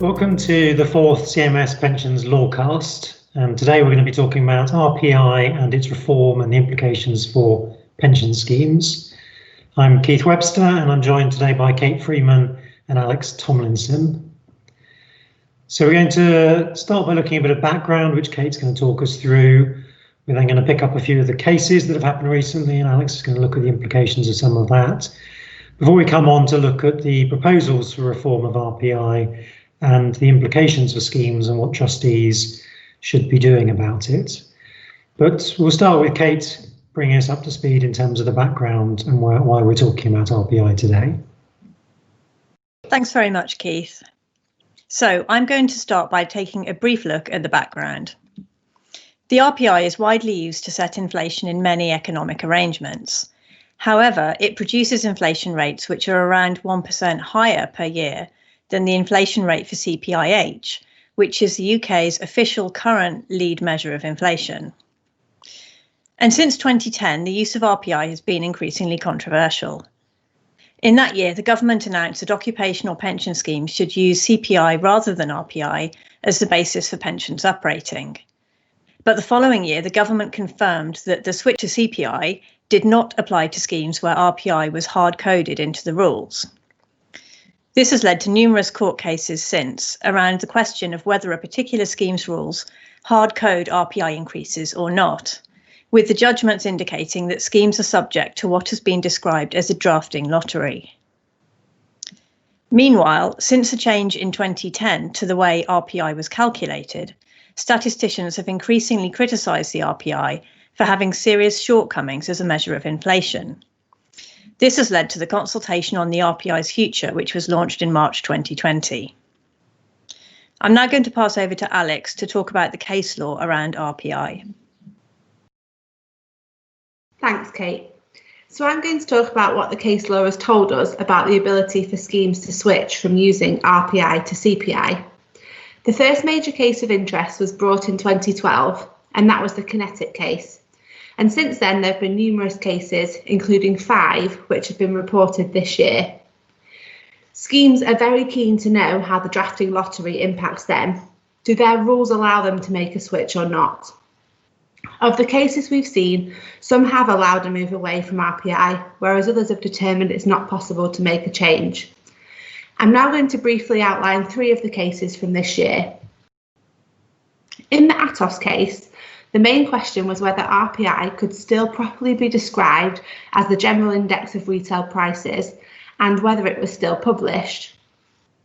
Welcome to the fourth CMS Pensions LawCast. Today we're going to be talking about RPI and its reform and the implications for pension schemes. I'm Keith Webster and I'm joined today by Kate Freeman and Alex Tomlinson. So we're going to start by looking at a bit of background, which Kate's going to talk us through. We're then going to pick up a few of the cases that have happened recently, and Alex is going to look at the implications of some of that. Before we come on to look at the proposals for reform of RPI and the implications for schemes and what trustees should be doing about it. But we'll start with Kate bringing us up to speed in terms of the background and why we're talking about RPI today. Thanks very much, Keith. So I'm going to start by taking a brief look at the background. The RPI is widely used to set inflation in many economic arrangements. However, it produces inflation rates which are around 1% higher per year than the inflation rate for CPIH, which is the UK's official current lead measure of inflation. And since 2010, the use of RPI has been increasingly controversial. In that year, the government announced that occupational pension schemes should use CPI rather than RPI as the basis for pensions uprating. But the following year, the government confirmed that the switch to CPI did not apply to schemes where RPI was hard-coded into the rules. This has led to numerous court cases since around the question of whether a particular scheme's rules hard-code RPI increases or not, with the judgments indicating that schemes are subject to what has been described as a drafting lottery. Meanwhile, since the change in 2010 to the way RPI was calculated, statisticians have increasingly criticised the RPI for having serious shortcomings as a measure of inflation. This has led to the consultation on the RPI's future, which was launched in March 2020. I'm now going to pass over to Alex to talk about the case law around RPI. Thanks, Kate. So I'm going to talk about what the case law has told us about the ability for schemes to switch from using RPI to CPI. The first major case of interest was brought in 2012, and that was the Kinetic case. And since then, there have been numerous cases, including 5, which have been reported this year. Schemes are very keen to know how the drafting lottery impacts them. Do their rules allow them to make a switch or not? Of the cases we've seen, some have allowed a move away from RPI, whereas others have determined it's not possible to make a change. I'm now going to briefly outline 3 of the cases from this year. In the Atos case, the main question was whether RPI could still properly be described as the general index of retail prices and whether it was still published.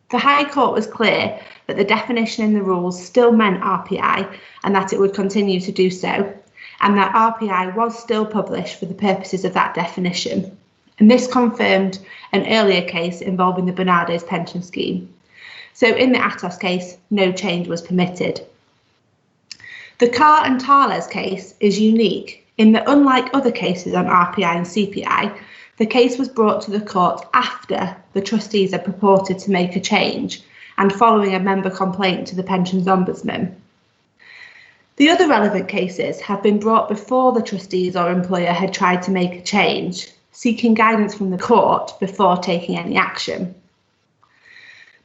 The High Court was clear that the definition in the rules still meant RPI and that it would continue to do so, and that RPI was still published for the purposes of that definition. And this confirmed an earlier case involving the Bernardes pension scheme. So in the Atos case, no change was permitted. The Carr and Tarles case is unique in that, unlike other cases on RPI and CPI, the case was brought to the court after the trustees had purported to make a change and following a member complaint to the Pensions Ombudsman. The other relevant cases have been brought before the trustees or employer had tried to make a change, seeking guidance from the court before taking any action.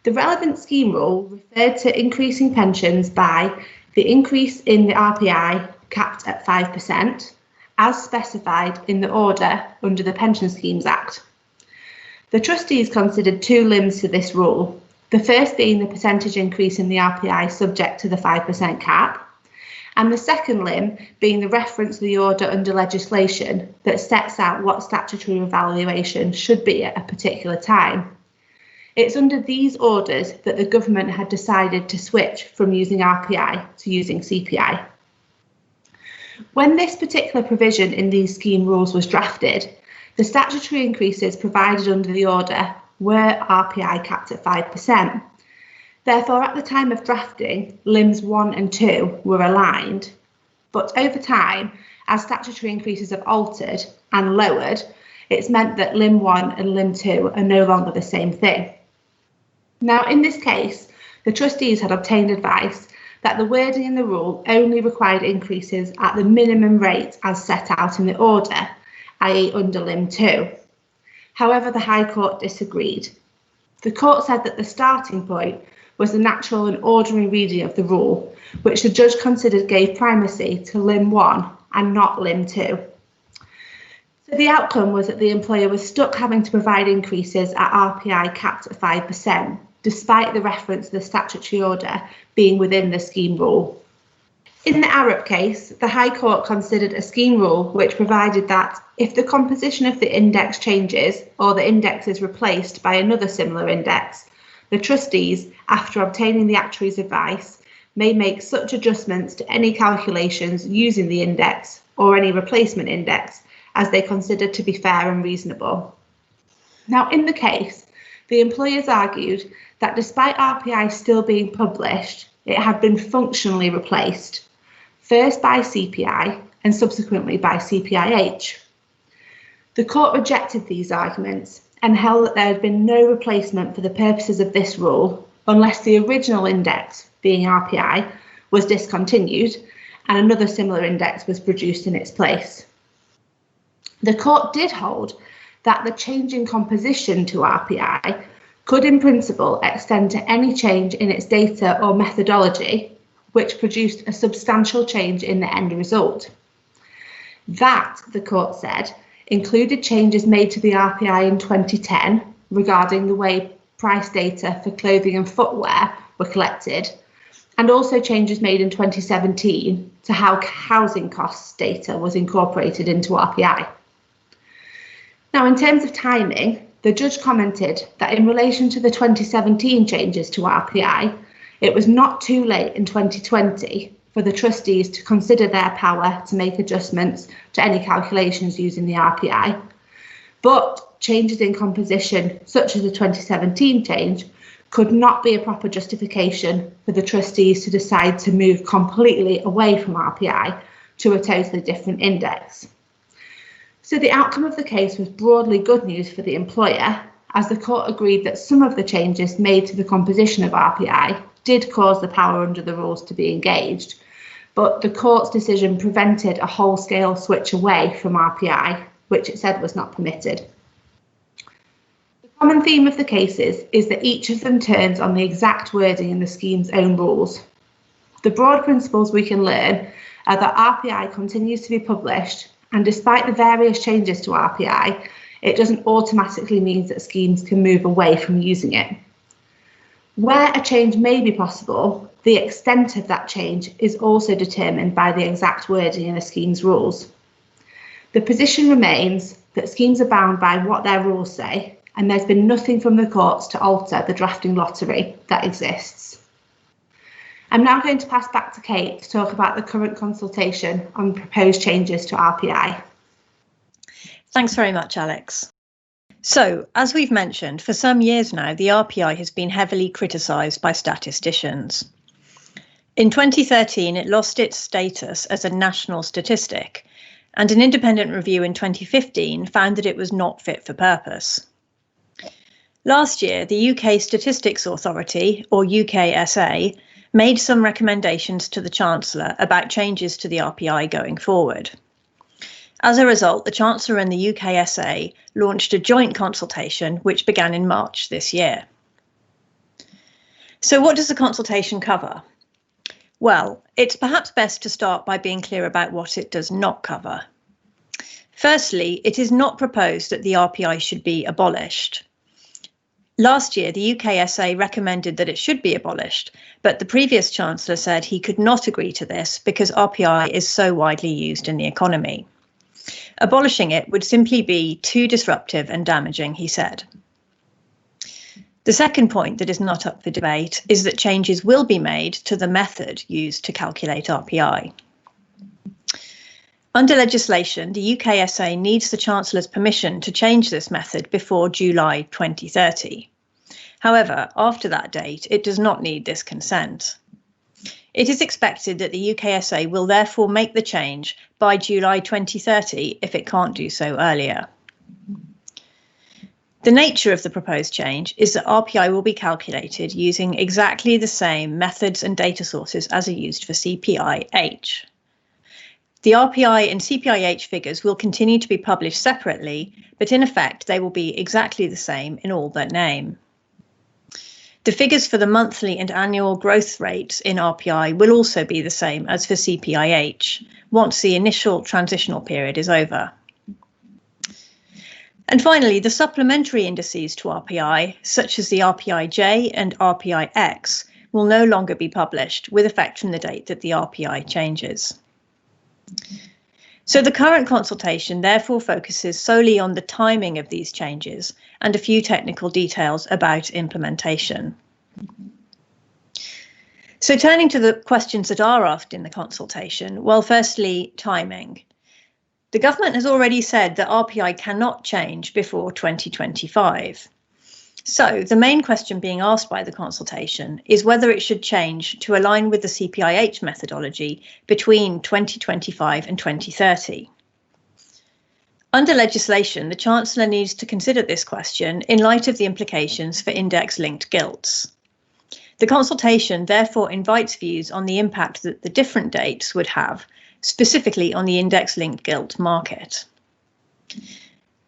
The relevant scheme rule referred to increasing pensions by the increase in the RPI capped at 5%, as specified in the order under the Pension Schemes Act. The trustees considered 2 limbs to this rule, the first being the percentage increase in the RPI subject to the 5% cap, and the second limb being the reference to the order under legislation that sets out what statutory evaluation should be at a particular time. It's under these orders that the government had decided to switch from using RPI to using CPI. When this particular provision in these scheme rules was drafted, the statutory increases provided under the order were RPI capped at 5%. Therefore, at the time of drafting, limbs 1 and 2 were aligned. But over time, as statutory increases have altered and lowered, it's meant that limb 1 and limb 2 are no longer the same thing. Now, in this case, the trustees had obtained advice that the wording in the rule only required increases at the minimum rate as set out in the order, i.e. under limb 2. However, the High Court disagreed. The court said that the starting point was the natural and ordinary reading of the rule, which the judge considered gave primacy to Limb 1 and not Limb 2. So the outcome was that the employer was stuck having to provide increases at RPI capped at 5%, despite the reference to the statutory order being within the scheme rule. In the Arup case, the High Court considered a scheme rule which provided that if the composition of the index changes or the index is replaced by another similar index, the trustees, after obtaining the actuary's advice, may make such adjustments to any calculations using the index or any replacement index as they consider to be fair and reasonable. Now, in the case, the employers argued that despite RPI still being published, it had been functionally replaced, first by CPI and subsequently by CPIH. The court rejected these arguments and held that there had been no replacement for the purposes of this rule unless the original index, being RPI, was discontinued and another similar index was produced in its place. The court did hold that the change in composition to RPI could in principle extend to any change in its data or methodology which produced a substantial change in the end result. That, the court said, included changes made to the RPI in 2010 regarding the way price data for clothing and footwear were collected, and also changes made in 2017 to how housing costs data was incorporated into RPI. Now, in terms of timing, the judge commented that in relation to the 2017 changes to RPI, it was not too late in 2020 for the trustees to consider their power to make adjustments to any calculations using the RPI. But changes in composition, such as the 2017 change, could not be a proper justification for the trustees to decide to move completely away from RPI to a totally different index. So the outcome of the case was broadly good news for the employer, as the court agreed that some of the changes made to the composition of RPI did cause the power under the rules to be engaged, but the court's decision prevented a whole-scale switch away from RPI, which it said was not permitted. The common theme of the cases is that each of them turns on the exact wording in the scheme's own rules. The broad principles we can learn are that RPI continues to be published, and despite the various changes to RPI, it doesn't automatically mean that schemes can move away from using it. Where a change may be possible, the extent of that change is also determined by the exact wording in a scheme's rules. The position remains that schemes are bound by what their rules say, and there's been nothing from the courts to alter the drafting lottery that exists. I'm now going to pass back to Kate to talk about the current consultation on proposed changes to RPI. Thanks very much, Alex. So, as we've mentioned, for some years now, the RPI has been heavily criticised by statisticians. In 2013, it lost its status as a national statistic, and an independent review in 2015 found that it was not fit for purpose. Last year, the UK Statistics Authority, or UKSA, made some recommendations to the Chancellor about changes to the RPI going forward. As a result, the Chancellor and the UKSA launched a joint consultation which began in March this year. So what does the consultation cover? Well, it's perhaps best to start by being clear about what it does not cover. Firstly, it is not proposed that the RPI should be abolished. Last year, the UKSA recommended that it should be abolished, but the previous Chancellor said he could not agree to this because RPI is so widely used in the economy. Abolishing it would simply be too disruptive and damaging, he said. The second point that is not up for debate is that changes will be made to the method used to calculate RPI. Under legislation, the UKSA needs the Chancellor's permission to change this method before July 2030. However, after that date, it does not need this consent. It is expected that the UKSA will therefore make the change by July 2030 if it can't do so earlier. The nature of the proposed change is that RPI will be calculated using exactly the same methods and data sources as are used for CPIH. The RPI and CPIH figures will continue to be published separately, but in effect they will be exactly the same in all but name. The figures for the monthly and annual growth rates in RPI will also be the same as for CPIH once the initial transitional period is over. And finally, the supplementary indices to RPI, such as the RPI-J and RPI-X, will no longer be published with effect from the date that the RPI changes. So the current consultation therefore focuses solely on the timing of these changes and a few technical details about implementation. So turning to the questions that are asked in the consultation, well, firstly, timing. The government has already said that RPI cannot change before 2025. So the main question being asked by the consultation is whether it should change to align with the CPIH methodology between 2025 and 2030. Under legislation, the Chancellor needs to consider this question in light of the implications for index-linked gilts. The consultation therefore invites views on the impact that the different dates would have, specifically on the index-linked gilt market.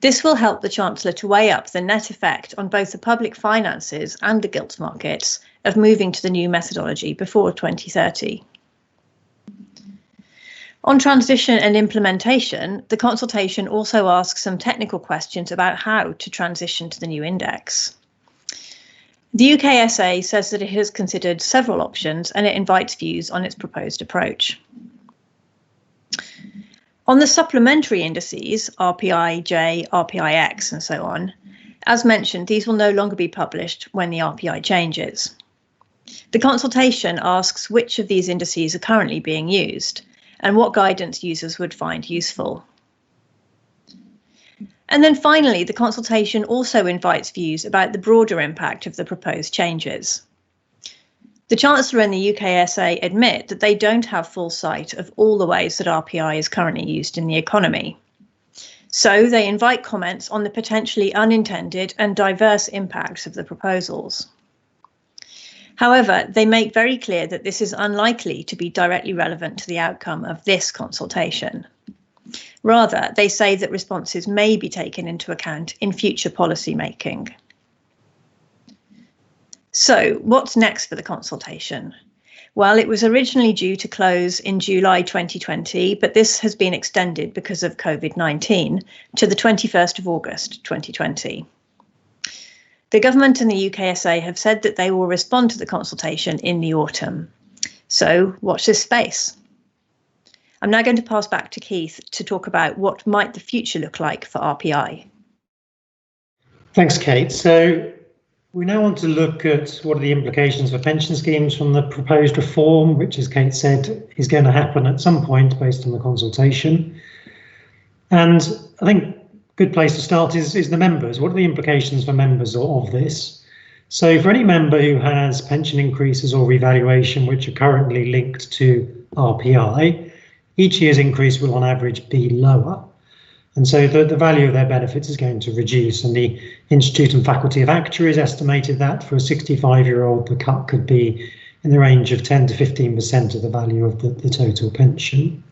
This will help the Chancellor to weigh up the net effect on both the public finances and the gilt markets of moving to the new methodology before 2030. On transition and implementation, the consultation also asks some technical questions about how to transition to the new index. The UKSA says that it has considered several options and it invites views on its proposed approach. On the supplementary indices, RPI-J, RPI-X and so on, as mentioned, these will no longer be published when the RPI changes. The consultation asks which of these indices are currently being used and what guidance users would find useful. And then finally, the consultation also invites views about the broader impact of the proposed changes. The Chancellor and the UKSA admit that they don't have full sight of all the ways that RPI is currently used in the economy. So they invite comments on the potentially unintended and diverse impacts of the proposals. However, they make very clear that this is unlikely to be directly relevant to the outcome of this consultation. Rather, they say that responses may be taken into account in future policy making. So, what's next for the consultation? Well, it was originally due to close in July 2020, but this has been extended because of COVID-19 to the 21st of August 2020. The government and the UKSA have said that they will respond to the consultation in the autumn. So, watch this space. I'm now going to pass back to Keith to talk about what might the future look like for RPI. Thanks, Kate. So we now want to look at what are the implications for pension schemes from the proposed reform, which, as Kate said, is going to happen at some point based on the consultation. And I think a good place to start is the members. What are the implications for members of this? So for any member who has pension increases or revaluation which are currently linked to RPI, each year's increase will on average be lower. And so the value of their benefits is going to reduce. And the Institute and Faculty of Actuaries estimated that for a 65-year-old, the cut could be in the range of 10 to 15% of the value of the total pension.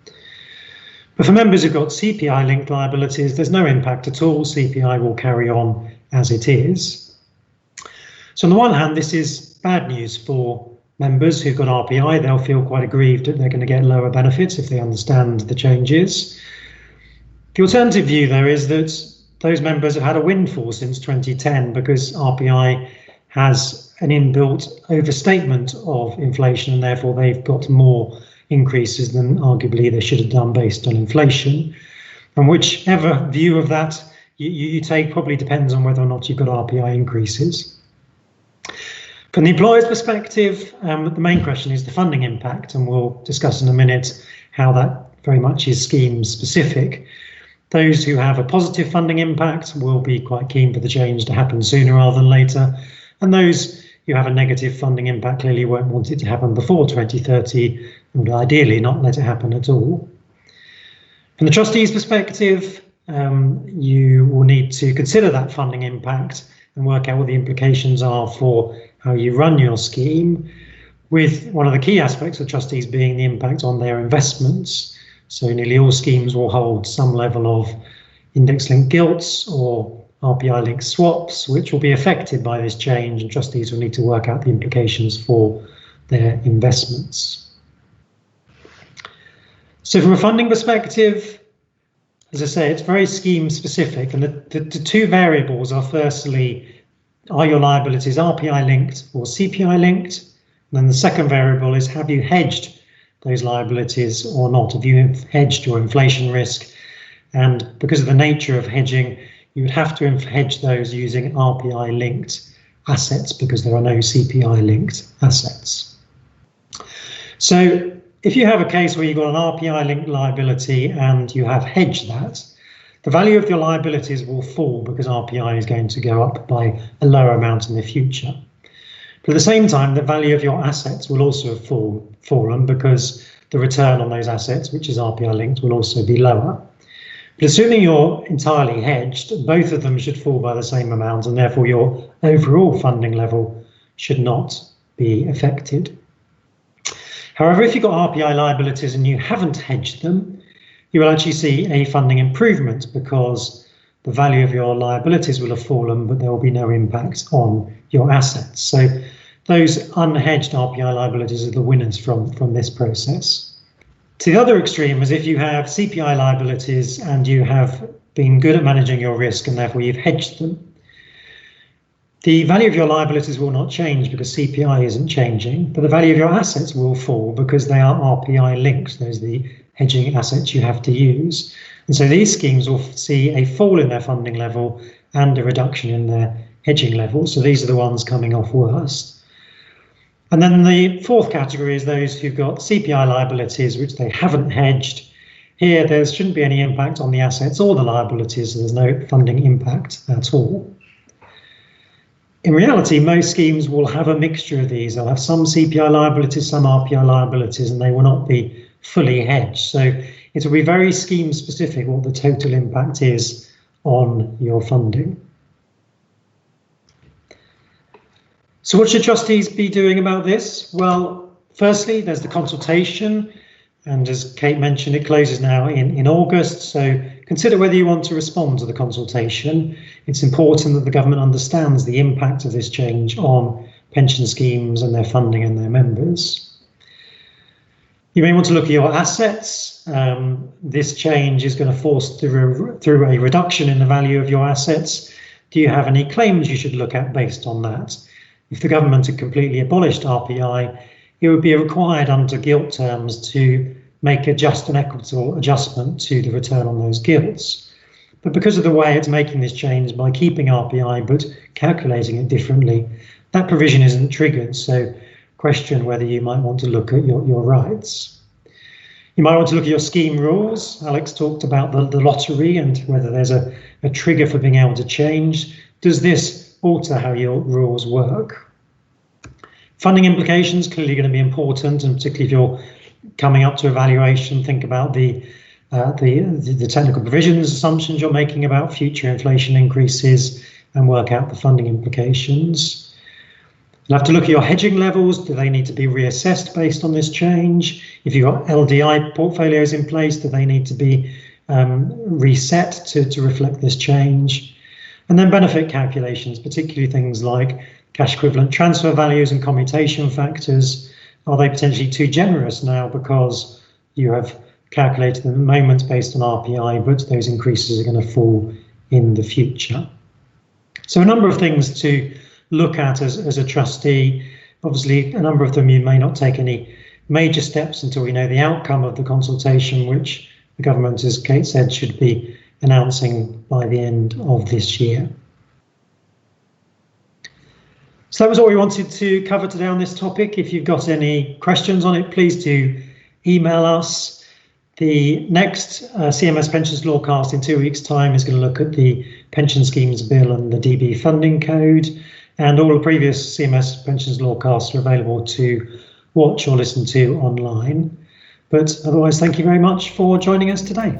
But for members who've got CPI-linked liabilities, there's no impact at all. CPI will carry on as it is. So on the one hand, this is bad news for members who've got RPI. They'll feel quite aggrieved that they're going to get lower benefits if they understand the changes. The alternative view, though, is that those members have had a windfall since 2010 because RPI has an inbuilt overstatement of inflation and therefore they've got more increases than arguably they should have done based on inflation. And whichever view of that you take probably depends on whether or not you've got RPI increases. From the employer's perspective, the main question is the funding impact, and we'll discuss in a minute how that very much is scheme specific. Those who have a positive funding impact will be quite keen for the change to happen sooner rather than later, and those who have a negative funding impact clearly won't want it to happen before 2030 and would ideally not let it happen at all. From the trustees' perspective, you will need to consider that funding impact and work out what the implications are for how you run your scheme, with one of the key aspects of trustees being the impact on their investments. So nearly all schemes will hold some level of index-linked gilts or RPI-linked swaps, which will be affected by this change, and trustees will need to work out the implications for their investments. So from a funding perspective, as I say, it's very scheme specific, and the two variables are firstly, are your liabilities RPI linked or CPI linked? And then the second variable is, have you hedged those liabilities or not? Have you hedged your inflation risk? And because of the nature of hedging, you would have to hedge those using RPI linked assets because there are no CPI linked assets. So if you have a case where you've got an RPI linked liability and you have hedged that, the value of your liabilities will fall because RPI is going to go up by a lower amount in the future. But at the same time, the value of your assets will also have fallen because the return on those assets, which is RPI linked, will also be lower. But assuming you're entirely hedged, both of them should fall by the same amount, and therefore your overall funding level should not be affected. However, if you've got RPI liabilities and you haven't hedged them, you will actually see a funding improvement because the value of your liabilities will have fallen, but there will be no impact on your assets. So those unhedged RPI liabilities are the winners from this process. To the other extreme is if you have CPI liabilities and you have been good at managing your risk and therefore you've hedged them. The value of your liabilities will not change because CPI isn't changing, but the value of your assets will fall because they are RPI linked. Those are the hedging assets you have to use. And so these schemes will see a fall in their funding level and a reduction in their hedging level. So these are the ones coming off worst. And then the fourth category is those who've got CPI liabilities, which they haven't hedged. Here, there shouldn't be any impact on the assets or the liabilities, so there's no funding impact at all. In reality, most schemes will have a mixture of these. They'll have some CPI liabilities, some RPI liabilities, and they will not be fully hedged. So it will be very scheme specific what the total impact is on your funding. So what should trustees be doing about this? Well, firstly, there's the consultation. And as Kate mentioned, it closes now in August. So consider whether you want to respond to the consultation. It's important that the government understands the impact of this change on pension schemes and their funding and their members. You may want to look at your assets. This change is going to force through a reduction in the value of your assets. Do you have any claims you should look at based on that? If the government had completely abolished RPI, it would be required under gilt terms to make a just and equitable adjustment to the return on those gilts. But because of the way it's making this change by keeping RPI but calculating it differently, that provision isn't triggered. So question whether you might want to look at your rights. You might want to look at your scheme rules. Alex talked about the lottery and whether there's a trigger for being able to change. Does this alter how your rules work? Funding implications clearly going to be important, and particularly if you're coming up to evaluation, think about the technical provisions assumptions you're making about future inflation increases and work out the funding implications. You'll have to look at your hedging levels. Do they need to be reassessed based on this change? If you've got LDI portfolios in place, do they need to be reset to reflect this change? And then benefit calculations, particularly things like cash equivalent transfer values and commutation factors. Are they potentially too generous now because you have calculated them at the moment based on RPI, but those increases are going to fall in the future? So a number of things to look at as a trustee. Obviously, a number of them you may not take any major steps until we know the outcome of the consultation, which the government, as Kate said, should be announcing by the end of this year. So that was all we wanted to cover today on this topic. If you've got any questions on it, please do email us. The next CMS Pensions LawCast in 2 weeks' time is going to look at the Pension Schemes Bill and the DB Funding Code. And all the previous CMS Pensions LawCasts are available to watch or listen to online. But otherwise, thank you very much for joining us today.